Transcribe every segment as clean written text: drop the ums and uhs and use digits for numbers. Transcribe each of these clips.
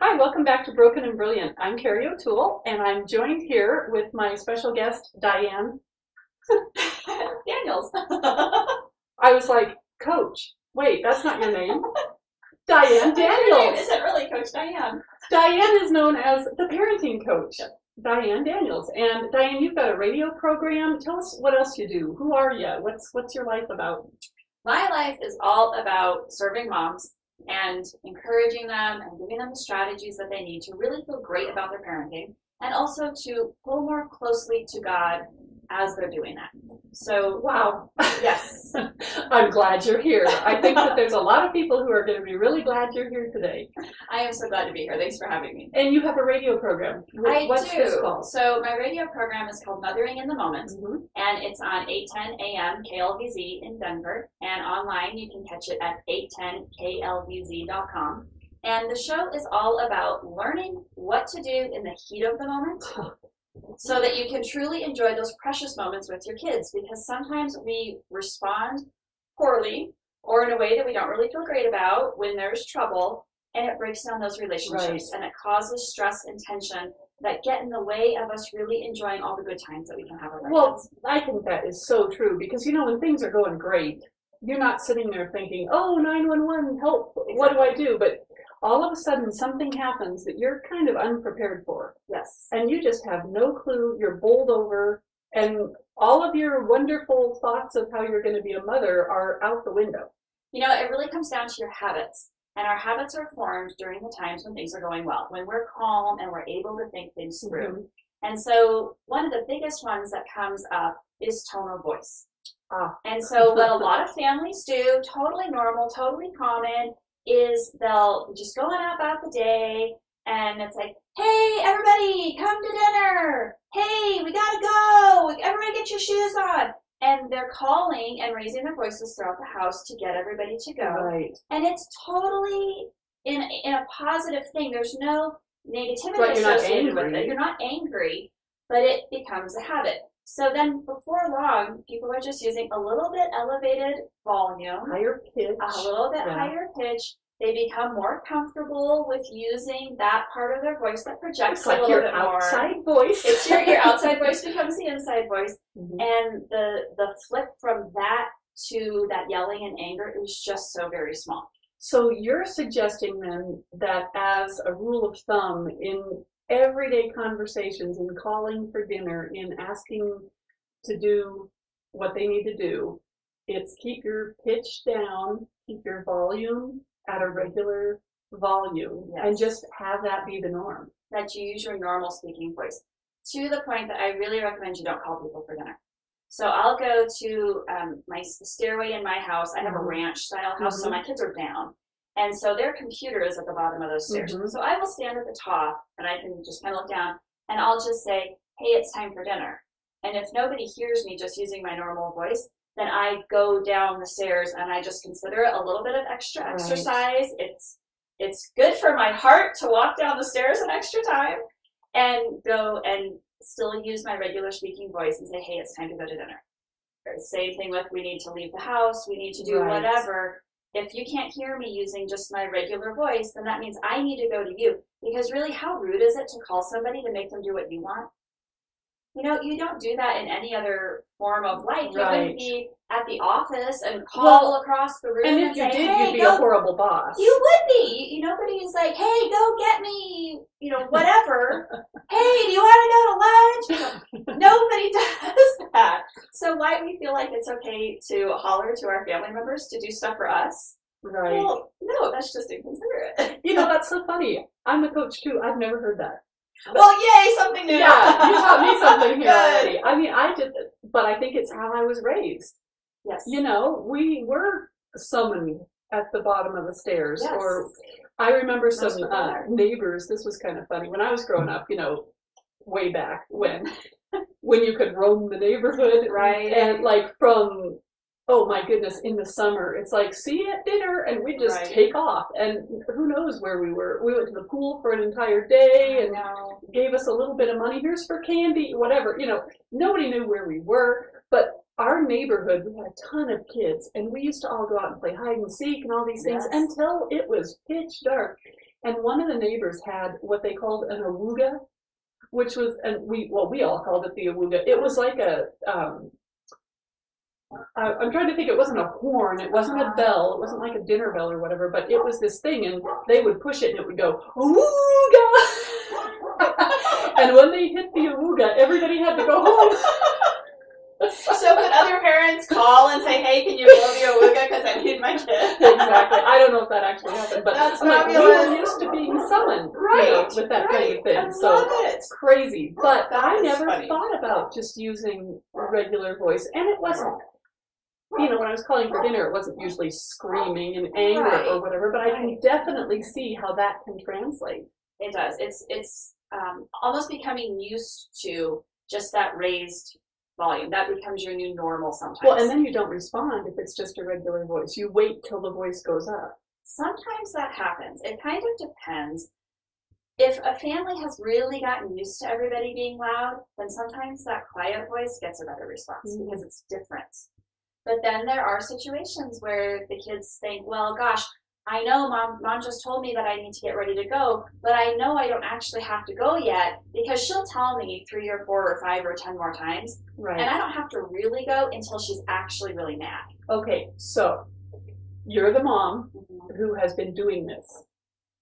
Hi, welcome back to Broken and Brilliant. I'm Carrie O'Toole, and I'm joined here with my special guest, Dianne. Daniels. I was like, Coach, wait, that's not your name. Dianne Your name Daniels. isn't really Coach Dianne. Dianne is known as the parenting coach, Yes. Dianne Daniels. And Dianne, you've got a radio program. Tell us what else you do. Who are you? What's your life about? My life is all about serving moms and encouraging them and giving them the strategies that they need to really feel great about their parenting and also to pull more closely to God as they're doing that. So, Wow. yes. I'm glad you're here. I think that there's a lot of people who are going to be really glad you're here today. I am so glad to be here. Thanks for having me. And you have a radio program. What's I do. this called? So my radio program is called Mothering in the Moment, Mm-hmm. and it's on 810 AM KLVZ in Denver, and online you can catch it at 810klvz.com. And the show is all about learning what to do in the heat of the moment so that you can truly enjoy those precious moments with your kids, because sometimes we respond poorly or in a way that we don't really feel great about when there's trouble, and it breaks down those relationships and it causes stress and tension that get in the way of us really enjoying all the good times that we can have with our kids. I think that is so true because, when things are going great, you're not sitting there thinking, oh, 911, help, what do I do? But all of a sudden something happens that you're kind of unprepared for. Yes. And you just have no clue, you're bowled over, and all of your wonderful thoughts of how you're going to be a mother are out the window. It really comes down to your habits. And our habits are formed during the times when things are going well, when we're calm and we're able to think things through. Mm-hmm. And so one of the biggest ones that comes up is tone of voice. And so what a lot of families do, totally normal, totally common, is they'll just go on about the day and it's like, hey, everybody, come to dinner. Hey, we gotta go. Everybody get your shoes on. And they're calling and raising their voices throughout the house to get everybody to go. Right. And it's totally in a positive thing. There's no negativity But you're not associated with angry. it. You're not angry, but it becomes a habit. So then before long, people are just using a little bit elevated volume, Higher pitch. a little bit Yeah. higher pitch. They become more comfortable with using that part of their voice that projects It's a like little your bit more. outside voice. It's your outside voice becomes the inside voice. Mm-hmm. And the flip from that to that yelling and anger is just so very small. So you're suggesting then that as a rule of thumb in everyday conversations, in calling for dinner, in asking to do what they need to do, it's keep your pitch down, keep your volume at a regular volume, Yes. and just have that be the norm. That you use your normal speaking voice. To the point that I really recommend you don't call people for dinner. So I'll go to my stairway in my house. I have a ranch style house, so my kids are down. And so their computer is at the bottom of those stairs. Mm-hmm. So I will stand at the top and I can just kind of look down and I'll just say, hey, it's time for dinner. And if nobody hears me just using my normal voice, then I go down the stairs and I just consider it a little bit of extra exercise. It's good for my heart to walk down the stairs an extra time and go and still use my regular speaking voice and say, hey, it's time to go to dinner. Same thing with we need to leave the house, we need to do whatever. If you can't hear me using just my regular voice, then that means I need to go to you. Because really, how rude is it to call somebody to make them do what you want? You don't do that in any other form of life. You wouldn't be at the office and call across the room and and if you say, did, hey, you'd be go. a horrible boss. You would be. Nobody's like, hey, go get me, whatever. Hey, do you want to go to lunch? Nobody does that. So why we feel like it's okay to holler to our family members to do stuff for us? Right. Well, no, that's just inconsiderate. That's so funny. I'm a coach too. I've never heard that. Well, yay, something new. Yeah, you taught me something here Good. already. I did it, but I think it's how I was raised. Yes. We were summoned at the bottom of the stairs. Yes. Or I remember Most some people are. neighbors. This was kind of funny. When I was growing up, way back when you could roam the neighborhood. Right. And from, oh my goodness, in the summer, it's like, see you at dinner, and we just take off. And who knows where we were. We went to the pool for an entire day and gave us a little bit of money. Here's for candy, whatever. Nobody knew where we were. But our neighborhood, we had a ton of kids, and we used to all go out and play hide and seek and all these things until it was pitch dark. And one of the neighbors had what they called an awooga, which was, and we all called it the awooga. It was like a, I'm trying to think, it wasn't a horn, it wasn't a bell, it wasn't like a dinner bell or whatever, but it was this thing, and they would push it and it would go, awooga! And when they hit the awooga, everybody had to go home. So could other parents call and say, hey, can you blow the awooga because I need my kid? Exactly. I don't know if that actually happened, but that's I'm like, we fabulous. were used to being summoned, Right, you know, with that kind of thing. I So love it. it's crazy. But That I is never funny. thought about just using a regular voice, and it wasn't. You know, when I was calling for dinner, it wasn't usually screaming and anger Right. or whatever, but I can definitely see how that can translate. It does. It's almost becoming used to just that raised volume. That becomes your new normal sometimes. Well, and then you don't respond if it's just a regular voice. You wait till the voice goes up. Sometimes that happens. It kind of depends. If a family has really gotten used to everybody being loud, then sometimes that quiet voice gets a better response because it's different. But then there are situations where the kids think, well, gosh, I know mom just told me that I need to get ready to go, but I know I don't actually have to go yet because she'll tell me 3 or 4 or 5 or 10 more times. Right. And I don't have to really go until she's actually really mad. Okay, so you're the mom who has been doing this,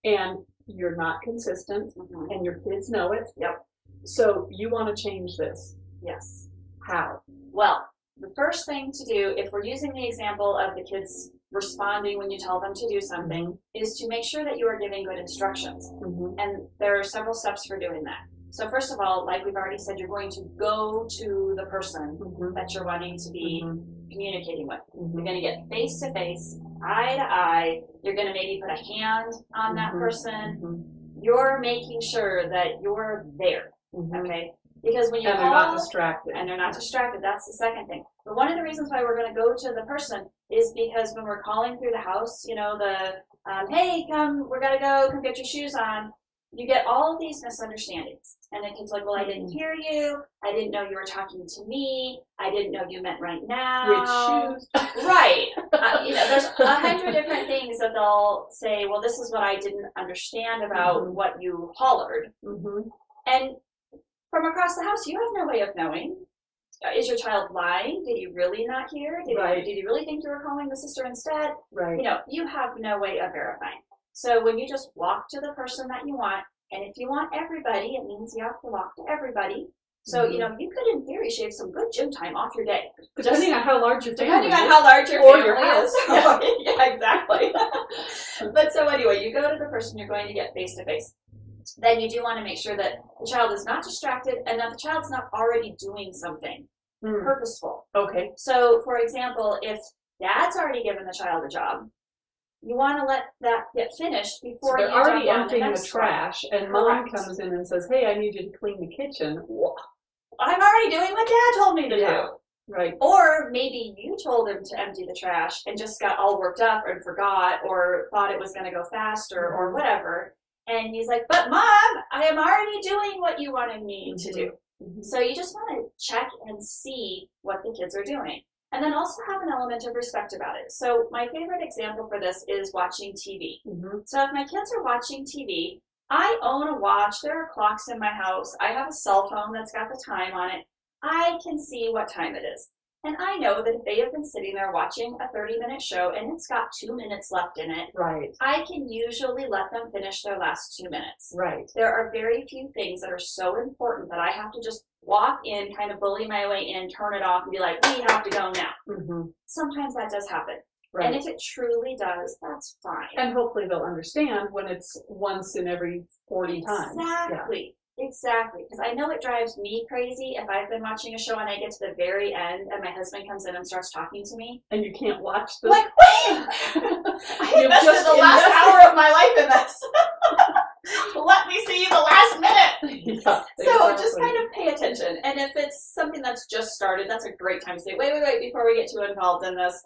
and you're not consistent, and your kids know it. Yep. So you want to change this. Yes. How? Well, the first thing to do, if we're using the example of the kids responding when you tell them to do something, is to make sure that you are giving good instructions. And there are several steps for doing that. So first of all, like we've already said, you're going to go to the person that you're wanting to be communicating with. You're going to get face to face, eye to eye. You're going to maybe put a hand on that person. You're making sure that you're there. Okay? Because when you and call, they're not distracted. And they're not distracted. That's the second thing. But one of the reasons why we're going to go to the person is because when we're calling through the house, you know, hey, come, we're going to go, come get your shoes on. You get all of these misunderstandings. And the kid's like, well, I didn't hear you. I didn't know you were talking to me. I didn't know you meant right now. Which shoes? Right. You know, there's 100 different things that they'll say, well, this is what I didn't understand about what you hollered. And from across the house, you have no way of knowing. Is your child lying? Did he really not hear? Did he really think you were calling the sister instead? Right. You know, you have no way of verifying. So when you just walk to the person that you want, and if you want everybody, it means you have to walk to everybody. So, you know, you could, in theory, shave some good gym time off your day. Depending on how large your family is. Depending on how large your or family your house. is. Yeah, exactly. But so anyway, you go to the person you're going to get face to face. Then you do want to make sure that the child is not distracted and that the child's not already doing something purposeful. Okay. So, for example, if dad's already given the child a job, you want to let that get finished before so you they're already jump on emptying the next trash, one. and mom Correct. comes in and says, hey, I need you to clean the kitchen. I'm already doing what dad told me to do. Right. Or maybe you told him to empty the trash and just got all worked up and forgot or thought it was going to go faster or whatever. And he's like, but mom, I am already doing what you wanted me to do. So you just want to check and see what the kids are doing. And then also have an element of respect about it. So my favorite example for this is watching TV. So if my kids are watching TV, I own a watch. There are clocks in my house. I have a cell phone that's got the time on it. I can see what time it is. And I know that if they have been sitting there watching a 30-minute show and it's got 2 minutes left in it, I can usually let them finish their last 2 minutes. There are very few things that are so important that I have to just walk in, kind of bully my way in, turn it off, and be like, we have to go now. Sometimes that does happen. And if it truly does, that's fine. And hopefully they'll understand when it's once in every 40 times. Exactly. Exactly, because I know it drives me crazy if I've been watching a show and I get to the very end and my husband comes in and starts talking to me. And you can't watch this. Like, wait! I invested the last hour of my life in this. Let me see the last minute. So just kind of pay attention. And if it's something that's just started, that's a great time to say, wait, before we get too involved in this,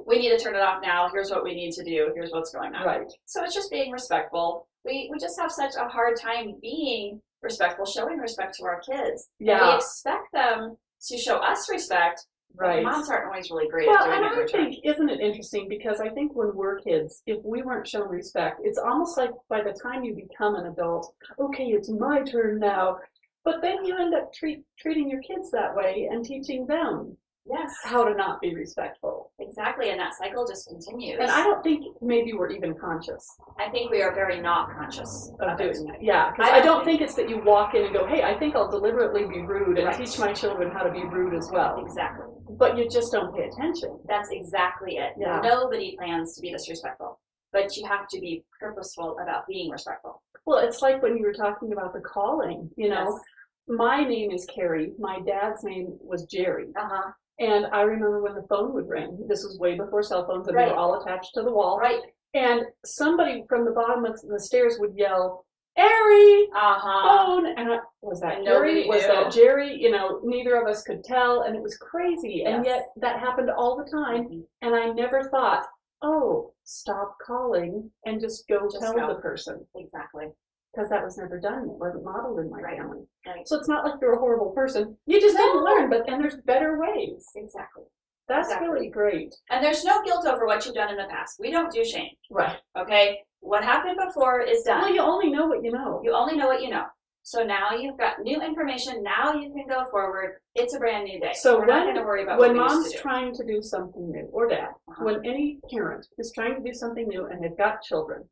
we need to turn it off now. Here's what we need to do. Here's what's going on. So it's just being respectful. We just have such a hard time being respectful, showing respect to our kids. And we expect them to show us respect, Right. Moms aren't always really great Well, at doing and it in I return. think, isn't it interesting, because I think when we're kids, if we weren't shown respect, it's almost like by the time you become an adult, okay, it's my turn now. But then you end up treating your kids that way and teaching them Yes, how to not be respectful. exactly, and that cycle just continues. And I don't think maybe we're even conscious I think we are very not conscious of it. doing it. Yeah, because I don't think it's that you walk in and go, hey, I think I'll deliberately be rude and Right. teach my children how to be rude as well. Exactly. But you just don't pay attention. That's exactly it. Yeah. Nobody plans to be disrespectful, but you have to be purposeful about being respectful. Well, it's like when you were talking about the calling, you know. Yes. My name is Carrie. My dad's name was Jerry. Uh-huh. And I remember when the phone would ring. This was way before cell phones, and Right. they were all attached to the wall. Right. And somebody from the bottom of the stairs would yell, Harry, Uh-huh. phone. And was that And Harry? nobody Was knew. that Jerry? You know, neither of us could tell, and it was crazy. And Yes. yet that happened all the time. Mhm. And I never thought, oh, stop calling and just go tell go. the person. Exactly. Because that was never done. It wasn't modeled in my Right. family. Right. So it's not like you're a horrible person. You just didn't No. learn, and there's better ways. Exactly. That's Exactly. really great. And there's no guilt over what you've done in the past. We don't do shame. Right. Okay? What happened before is done. Well, you only know what you know. You only know what you know. So now you've got new information. Now you can go forward. It's a brand new day. So we're not going to worry about when what we mom's used to do. trying to do something new, or dad, Uh-huh. when any parent is trying to do something new and they've got children,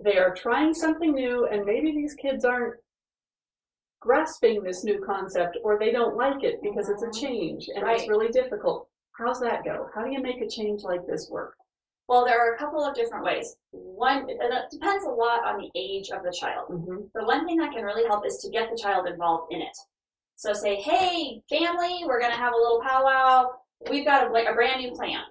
they are trying something new, and maybe these kids aren't grasping this new concept, or they don't like it because it's a change and it's Right. really difficult. How's that go? How do you make a change like this work? Well, there are a couple of different ways. One, it depends a lot on the age of the child. Mm-hmm. The one thing that can really help is to get the child involved in it. So say, hey, family, we're going to have a little powwow. We've got a brand new plan.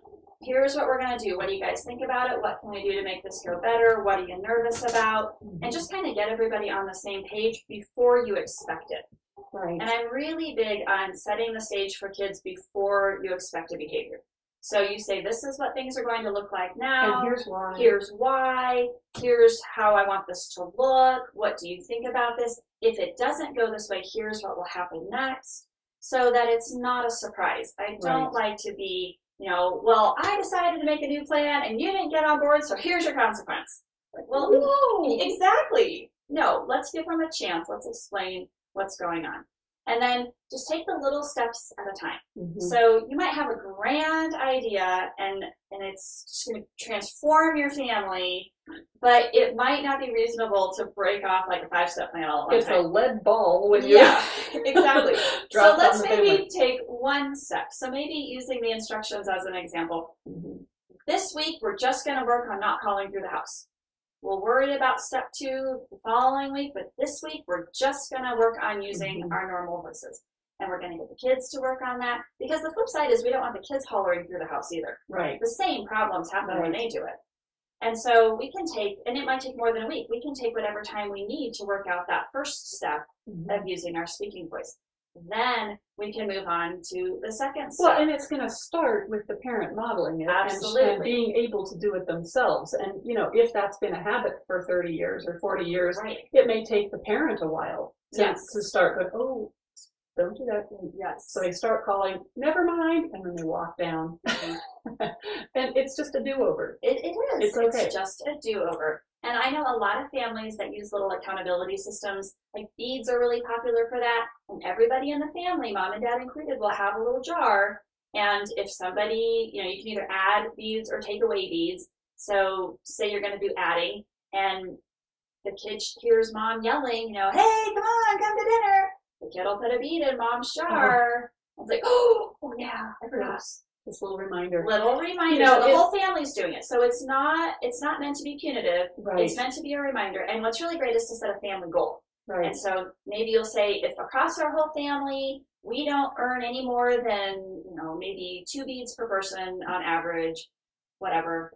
Here's what we're going to do. What do you guys think about it? What can we do to make this go better? What are you nervous about? And just kind of get everybody on the same page before you expect it. Right. And I'm really big on setting the stage for kids before you expect a behavior. So you say, this is what things are going to look like now. And here's why. Here's why. Here's how I want this to look. What do you think about this? If it doesn't go this way, here's what will happen next. So that it's not a surprise. I don't like to be, well, I decided to make a new plan and you didn't get on board, so here's your consequence. Like, well, no, exactly. No, let's give them a chance. Let's explain what's going on. And then just take the little steps at a time. Mm-hmm. So you might have a grand idea and it's just going to transform your family, but it might not be reasonable to break off like a 5-step plan all at once. It's a lead ball when you exactly. So drop let's on the maybe family. take one step. So maybe using the instructions as an example. Mm-hmm. This week, we're just going to work on not calling through the house. We'll worry about step 2 the following week, but this week we're just going to work on using our normal voices. And we're going to get the kids to work on that, because the flip side is we don't want the kids hollering through the house either. Right. The same problems happen when they do it. And so we can take, and it might take more than a week, we can take whatever time we need to work out that first step of using our speaking voice. Then we can move on to the second step. Well, and it's going to start with the parent modeling it and being able to do it themselves. And, if that's been a habit for 30 years or 40 years, it may take the parent a while to start going, oh, don't do that. Yes. So they start calling, never mind, and then they walk down. And it's just a do-over. It is. It's okay. It's just a do-over. And I know a lot of families that use little accountability systems, like beads are really popular for that. And everybody in the family, mom and dad included, will have a little jar. And if somebody, you can either add beads or take away beads. So say you're going to do adding, and the kid hears mom yelling, hey, come on, come to dinner. The kid will put a bead in mom's jar. It's like, oh yeah, I forgot. This little reminder. Little reminder. So the whole family's doing it. So it's not meant to be punitive. Right. It's meant to be a reminder. And what's really great is to set a family goal. Right. And so maybe you'll say, if across our whole family, we don't earn any more than, maybe 2 beads per person on average, whatever,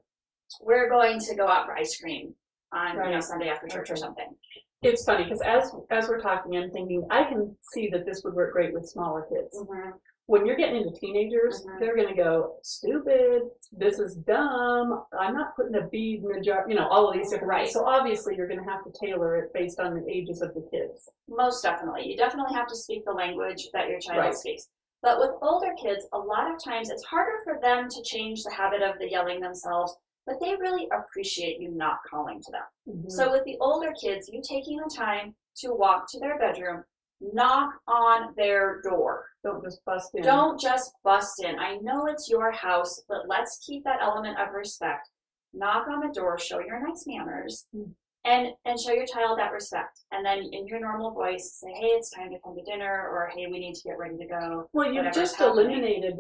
we're going to go out for ice cream on, Sunday after church or something. It's funny because as we're talking, I'm thinking I can see that this would work great with smaller kids. Mm-hmm. When you're getting into teenagers, they're going to go, stupid, this is dumb, I'm not putting a bead in the jar, all of these different ways. So obviously you're going to have to tailor it based on the ages of the kids. Most definitely. You definitely have to speak the language that your child speaks. But with older kids, a lot of times it's harder for them to change the habit of the yelling themselves, but they really appreciate you not calling to them. Mm-hmm. So with the older kids, you taking the time to walk to their bedroom, knock on their door. Don't just bust in. Don't just bust in. I know it's your house, but let's keep that element of respect. Knock on the door, show your nice manners, and show your child that respect. And then in your normal voice, say, hey, it's time to come to dinner, or hey, we need to get ready to go. Well, you've just eliminated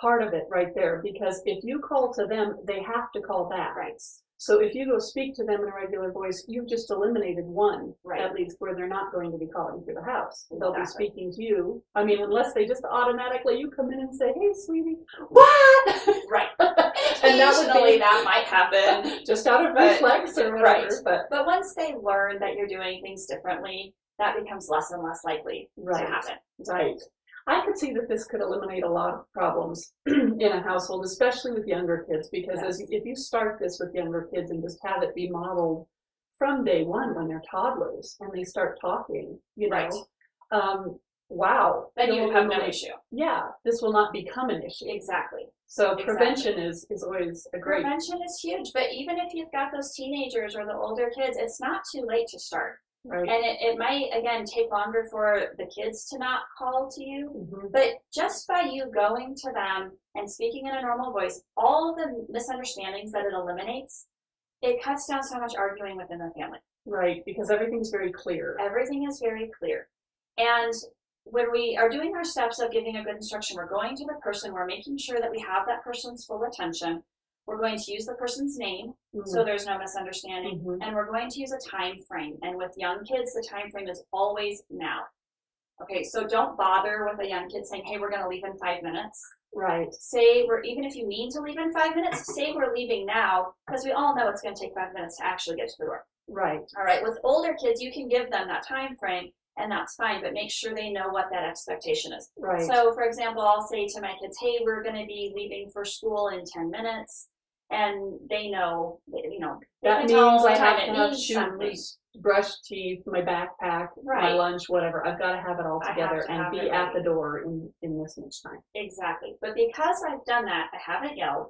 part of it right there, because if you call to them, they have to call back. Right. So if you go speak to them in a regular voice, you've just eliminated one, right. at least, where they're not going to be calling through the house. Exactly. They'll be speaking to you. I mean, unless they just automatically, you come in and say, hey, sweetie, what? Right. And that might happen. Just out of reflex or whatever. Right. But once they learn that you're doing things differently, that becomes less and less likely to happen. Right. I could see that this could eliminate a lot of problems in a household, especially with younger kids, because if you start this with younger kids and just have it be modeled from day one when they're toddlers and they start talking, you know, wow. Then you have no issue. Yeah, this will not become an issue. Exactly. So prevention is always a great... Prevention is huge, but even if you've got those teenagers or the older kids, it's not too late to start. Right. And it might, again, take longer for the kids to not call to you, but just by you going to them and speaking in a normal voice, all of the misunderstandings that it eliminates, it cuts down so much arguing within the family. Right, because everything's very clear. Everything is very clear. And when we are doing our steps of giving a good instruction, we're going to the person, we're making sure that we have that person's full attention. We're going to use the person's name, so there's no misunderstanding, and we're going to use a time frame. And with young kids, the time frame is always now. Okay, so don't bother with a young kid saying, hey, we're going to leave in 5 minutes. Right. Say, even if you mean to leave in 5 minutes, say we're leaving now, because we all know it's going to take 5 minutes to actually get to the door. Right. All right, with older kids, you can give them that time frame, and that's fine, but make sure they know what that expectation is. Right. So, for example, I'll say to my kids, hey, we're going to be leaving for school in 10 minutes. And they know, you know, that means I have to have shoes, brush teeth, my backpack, my lunch, whatever. I've got to have it all together and be at the door in this much time. Exactly. But because I've done that, I haven't yelled.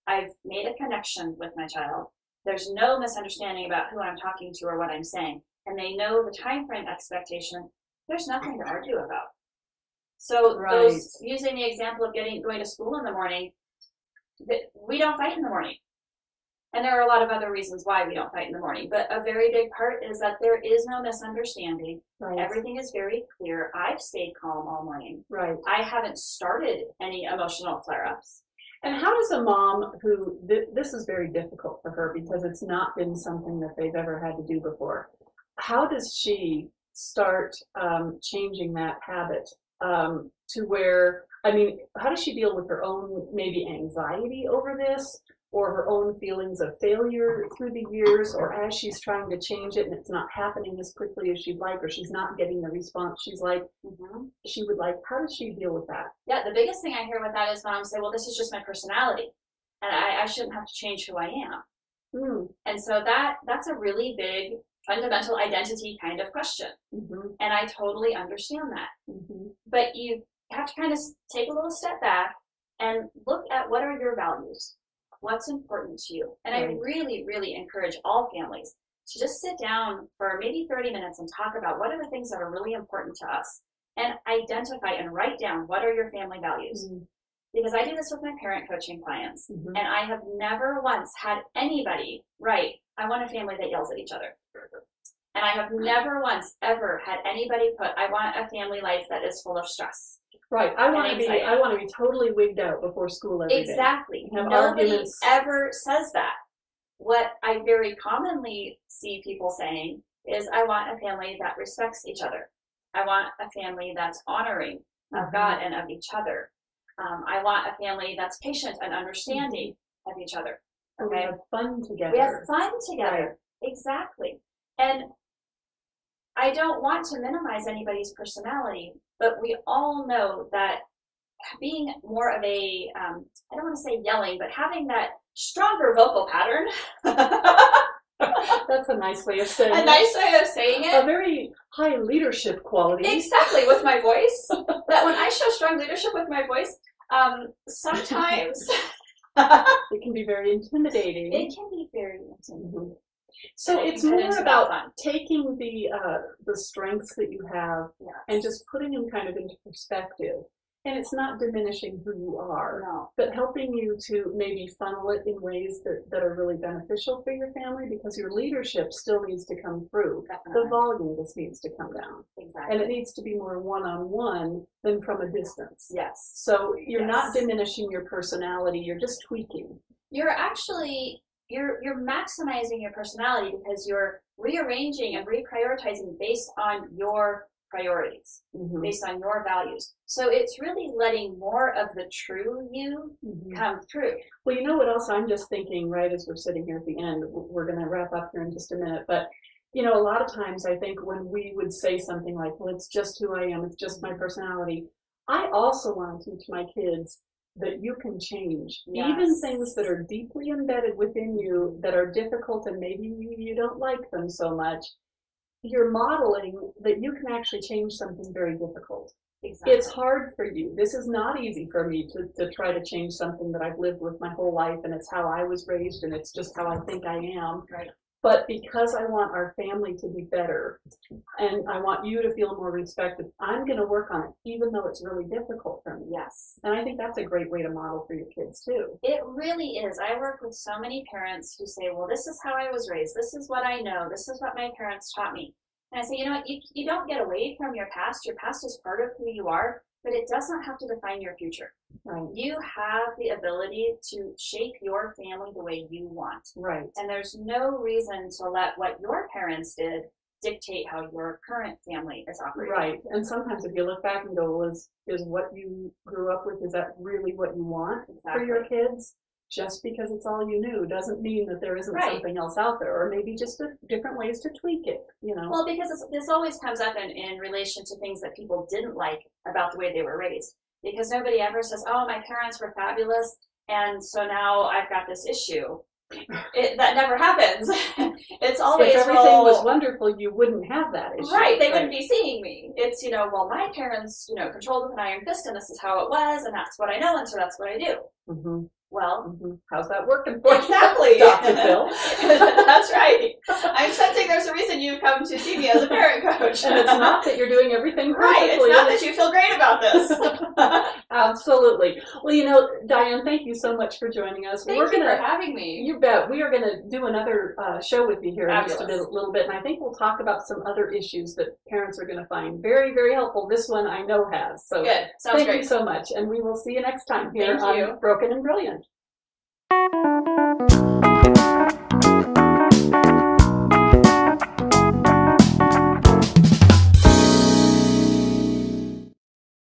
I've made a connection with my child. There's no misunderstanding about who I'm talking to or what I'm saying. And they know the time frame expectation. There's nothing to argue about. So those, using the example of going to school in the morning, we don't fight in the morning. And there are a lot of other reasons why we don't fight in the morning. But a very big part is that there is no misunderstanding. Right. Everything is very clear. I've stayed calm all morning. Right. I haven't started any emotional flare-ups. And how does a mom who, this is very difficult for her because it's not been something that they've ever had to do before. How does she start changing that habit to where, I mean, how does she deal with her own maybe anxiety over this, or her own feelings of failure through the years, or as she's trying to change it and it's not happening as quickly as she'd like, or she's not getting the response she's like, she would like, how does she deal with that? Yeah, the biggest thing I hear with that is moms say, well, this is just my personality, and I shouldn't have to change who I am. And so that's a really big fundamental identity kind of question. And I totally understand that. But you have to kind of take a little step back and look at what are your values, what's important to you. And I really, really encourage all families to just sit down for maybe 30 minutes and talk about what are the things that are really important to us, and identify and write down what are your family values. Because I do this with my parent coaching clients, and I have never once had anybody write, I want a family that yells at each other. And I have never once ever had anybody put, I want a family life that is full of stress. Right. I want to be totally wigged out before school every day. Exactly. Nobody ever says that. What I very commonly see people saying is, I want a family that respects each other. I want a family that's honoring of God and of each other. I want a family that's patient and understanding of each other. Okay? We have fun together. We have fun together. Exactly. And I don't want to minimize anybody's personality, but we all know that being more of a, I don't want to say yelling, but having that stronger vocal pattern. That's a nice way of saying it. A nice way of saying it. A very high leadership qualities. Exactly, with my voice. That when I show strong leadership with my voice, sometimes it can be very intimidating. It can be very intimidating. So it's more about taking the strengths that you have and just putting them kind of into perspective. And it's not diminishing who you are, but helping you to maybe funnel it in ways that are really beneficial for your family, because your leadership still needs to come through. Definitely. The volume just needs to come down. Exactly. And it needs to be more one-on-one than from a distance. Yes. So you're not diminishing your personality, you're just tweaking. You're actually, you're maximizing your personality because you're rearranging and reprioritizing based on your priorities, based on your values. So it's really letting more of the true you come through. Well, you know what else I'm just thinking, right, as we're sitting here at the end, we're going to wrap up here in just a minute, but you know, a lot of times I think when we would say something like, well, it's just who I am, it's just my personality, I also want to teach my kids that you can change. Even things that are deeply embedded within you that are difficult and maybe you don't like them so much, you're modeling that you can actually change something very difficult. Exactly. It's hard for you. This is not easy for me to try to change something that I've lived with my whole life, and it's how I was raised, and it's just how I think I am. Right. But because I want our family to be better, and I want you to feel more respected, I'm going to work on it, even though it's really difficult for me. Yes. And I think that's a great way to model for your kids, too. It really is. I work with so many parents who say, well, this is how I was raised. This is what I know. This is what my parents taught me. And I say, you know what, you don't get away from your past. Your past is part of who you are, but it doesn't have to define your future. Right. You have the ability to shape your family the way you want. Right. And there's no reason to let what your parents did dictate how your current family is operating. Right. And sometimes if you look back and go, well, is what you grew up with, is that really what you want for your kids? Just because it's all you knew doesn't mean that there isn't something else out there, or maybe just different ways to tweak it, you know? Well, because this always comes up in relation to things that people didn't like about the way they were raised. Because nobody ever says, oh, my parents were fabulous, and so now I've got this issue. That never happens. It's always, if everything was wonderful, you wouldn't have that issue. Right, they wouldn't be seeing me. It's, well, my parents, controlled with an iron fist, and this is how it was, and that's what I know, and so that's what I do. Well, how's that working for you? Exactly. Dr. Phil. That's right. I'm sensing there's a reason you've come to see me as a parent coach. And it's not that you're doing everything perfectly. Right. It's not that you feel great about this. Absolutely. Well, Dianne, thank you so much for joining us. Thank you for having me. You bet. We are going to do another show with you here in just a little bit, and I think we'll talk about some other issues that parents are going to find very, very helpful. This one I know has. So good. Sounds thank great. you so much, and we will see you next time here on Broken and Brilliant.